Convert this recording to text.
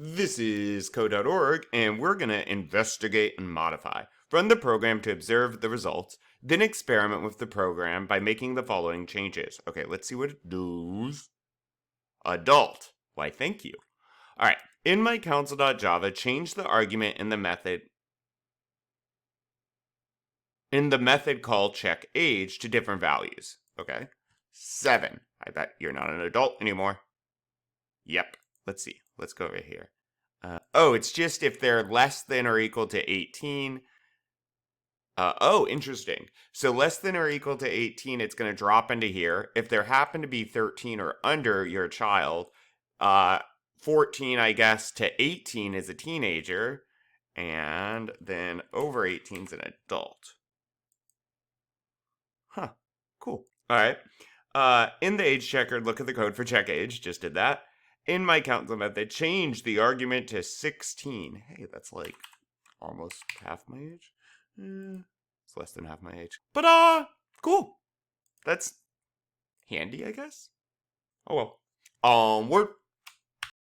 This is code.org, and we're going to investigate and modify. Run the program to observe the results, then experiment with the program by making the following changes. Okay, let's see what it does. Adult. Why, thank you. All right, in my console.java, change the argument in the method called check age to different values. Okay, 7. I bet you're not an adult anymore. Yep. Let's see. Let's go over here. Oh, it's just if they're less than or equal to 18. Oh, interesting. So less than or equal to 18, it's going to drop into here. If there happen to be 13 or under your child, 14, I guess, to 18 is a teenager, and then over 18 is an adult. Huh. Cool. All right. In the age checker, look at the code for check age. Just did that. In my count method, change the argument to 16. Hey, that's like almost half my age. It's less than half my age. But, cool. That's handy, I guess. Oh well. Onward.